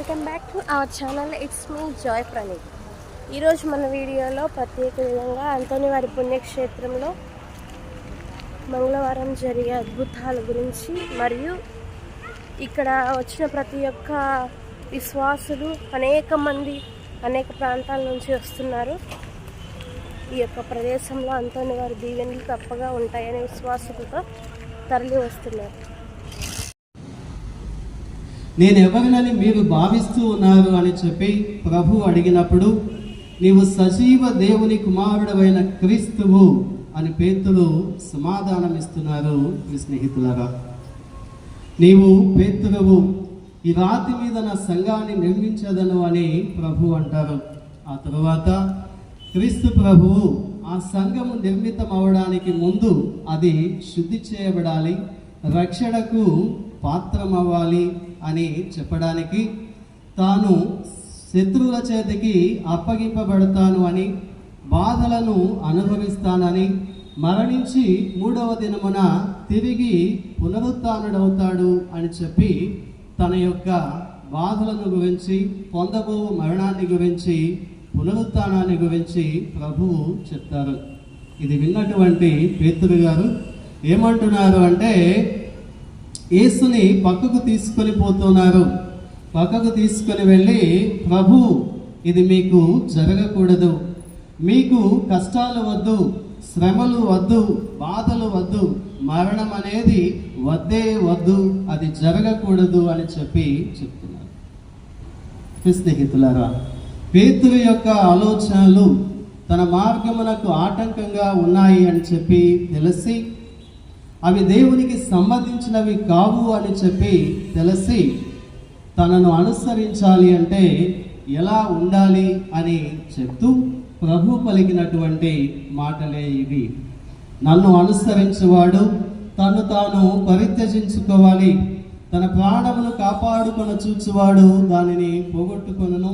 Welcome back to our channel. It's me Joy Praneeth. ఈరోజు మన వీడియోలో ప్రత్యేక విధంగా అంతోని వారి పుణ్యక్షేత్రంలో మంగళవారం జరిగే అద్భుతాల గురించి మరియు ఇక్కడ వచ్చిన ప్రతి ఒక్క విశ్వాసులు అనేక మంది అనేక ప్రాంతాల నుంచి వస్తున్నారు. ఈ యొక్క ప్రదేశంలో అంతోని వారి దీవెనలు తప్పగా ఉంటాయనే విశ్వాసులతో తరలి వస్తున్నారు. నేను ఎవరినని మీరు భావిస్తూ ఉన్నారు అని చెప్పి ప్రభు అడిగినప్పుడు, నీవు సజీవ దేవుని కుమారుడవైన క్రీస్తువు అని పేతురు సమాధానం ఇస్తున్నారు. మీ స్నేహితులారా, నీవు పేతురువు, ఈ రాతి మీద నా సంఘాన్ని నిర్మించదను అని ప్రభు అంటారు. ఆ తరువాత క్రీస్తు ప్రభువు ఆ సంఘము నిర్మితం అవడానికి ముందు అది శుద్ధి చేయబడాలి, రక్షణకు పాత్రమవ్వాలి అని చెప్పడానికి, తాను శత్రువుల చేతికి అప్పగింపబడతాను అని, బాధలను అనుభవిస్తానని, మరణించి 3వ దినమున తిరిగి పునరుత్థానుడవుతాడు అని చెప్పి తన యొక్క బాధలను గురించి, పొందబో మరణాన్ని గురించి, పునరుత్థానాన్ని గురించి ప్రభువు చెప్తారు. ఇది విన్నటువంటి పేతురు గారు ఏమంటున్నారు అంటే, యేసుని పక్కకు తీసుకొని పోతున్నారు. పక్కకు తీసుకొని వెళ్ళి, ప్రభు, ఇది మీకు జరగకూడదు, మీకు కష్టాలు వద్దు, శ్రమలు వద్దు, బాధలు వద్దు, మరణం అనేది వద్దే వద్దు, అది జరగకూడదు అని చెప్పి చెప్తున్నారు. స్నేహితులారా, పేతురు యొక్క ఆలోచనలు తన మార్గమునకు ఆటంకంగా ఉన్నాయి అని చెప్పి తెలిసి, అవి దేవునికి సంబంధించినవి కావు అని చెప్పి తెలిసి, తనను అనుసరించాలి అంటే ఎలా ఉండాలి అని చెప్తూ ప్రభు పలికినటువంటి మాటలే ఇవి. నన్ను అనుసరించేవాడు తను తాను పరిత్యజించుకోవాలి, తన ప్రాణమును కాపాడుకొని చూచువాడు దానిని పోగొట్టుకొనును,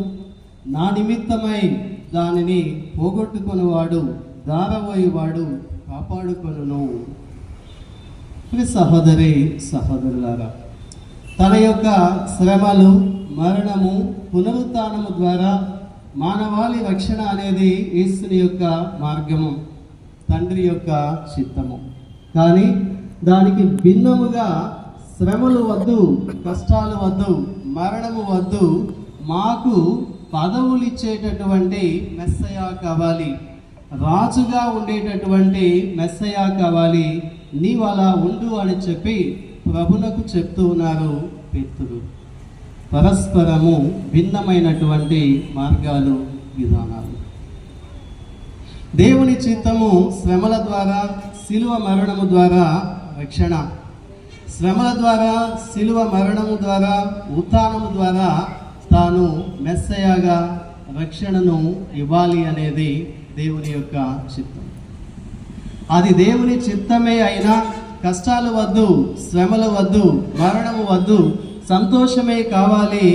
నా నిమిత్తమై దానిని పోగొట్టుకొనివాడు దారవోయేవాడు కాపాడుకొనును. సహోదరి సహోదరులారా, తన యొక్క శ్రమలు, మరణము, పునరుత్థానము ద్వారా మానవాళి రక్షణ అనేది యేసుని యొక్క మార్గము, తండ్రి యొక్క చిత్తము. కానీ దానికి భిన్నముగా శ్రమలు వద్దు, కష్టాలు వద్దు, మరణము వద్దు, మాకు పదవులు ఇచ్చేటటువంటి మెస్సయా కావాలి, రాజుగా ఉండేటటువంటి మెస్సయా కావాలి, నీవు అలా ఉండు అని చెప్పి ప్రభునకు చెప్తూ ఉన్నారు పేతురు. పరస్పరము భిన్నమైనటువంటి మార్గాలు, విధానాలు. దేవుని చిత్తము శ్రమల ద్వారా, శిలువ మరణము ద్వారా రక్షణ, శ్రమల ద్వారా, శిలువ మరణము ద్వారా, ఉత్థానము ద్వారా తాను మెస్సయాగా రక్షణను ఇవ్వాలి అనేది దేవుని యొక్క చిత్తం. అది దేవుని చిత్తమే అయినా కష్టాలు వద్దు, శ్రమలు వద్దు, మరణము వద్దు, సంతోషమే కావాలి,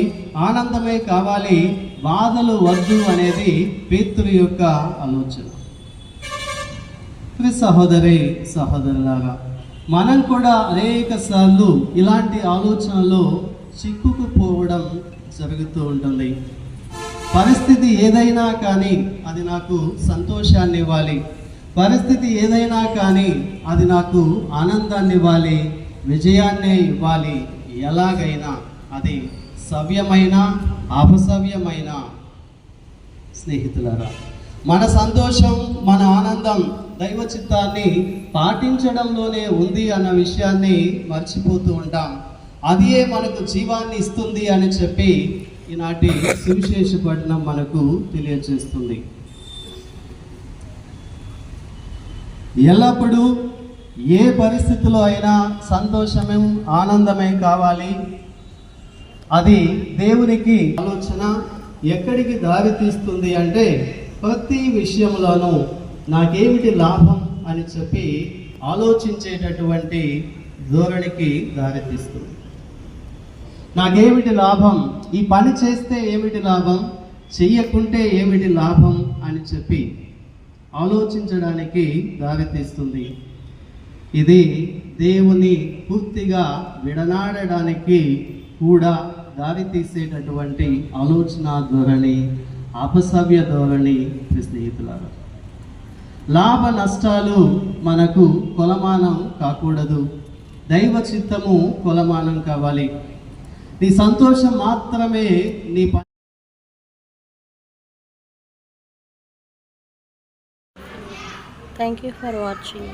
ఆనందమే కావాలి, బాధలు వద్దు అనేది పేతురు యొక్క ఆలోచన. సహోదరి సహోదరులారా, మనం కూడా అనేక సార్లు ఇలాంటి ఆలోచనలో చిక్కుకుపోవడం జరుగుతూ ఉంటుంది. పరిస్థితి ఏదైనా కానీ అది నాకు సంతోషాన్ని ఇవ్వాలి, పరిస్థితి ఏదైనా కానీ అది నాకు ఆనందాన్ని ఇవ్వాలి, విజయాన్నే ఇవ్వాలి, ఎలాగైనా అది సవ్యమైన అపసవ్యమైన. స్నేహితులారా, మన సంతోషం, మన ఆనందం దైవ చిత్తాన్ని పాటించడంలోనే ఉంది అన్న విషయాన్ని మర్చిపోతూ ఉంటాం. అదే మనకు జీవాన్ని ఇస్తుంది అని చెప్పి ఈనాటి సువిశేష పఠనం మనకు తెలియజేస్తుంది. ఎల్లప్పుడూ ఏ పరిస్థితిలో అయినా సంతోషమే, ఆనందమే కావాలి. అది దేవునికి ఆలోచన ఎక్కడికి దారి తీస్తుంది అంటే, ప్రతి విషయంలోనూ నాకేమిటి లాభం అని చెప్పి ఆలోచించేటటువంటి ధోరణికి దారి తీస్తుంది. నాకేమిటి లాభం, ఈ పని చేస్తే ఏమిటి లాభం, చెయ్యకుంటే ఏమిటి లాభం అని చెప్పి ఆలోచించడానికి దారితీస్తుంది. ఇది దేవుని పూర్తిగా విడనాడడానికి కూడా దారి తీసేటటువంటి ఆలోచన ధోరణి, అపసవ్య ధోరణి స్నేహితులారా. లాభ నష్టాలు మనకు కొలమానం కాకూడదు. దైవ చిత్తము కొలమానం కావాలి. నీ సంతోషం మాత్రమే నీ Thank you for watching.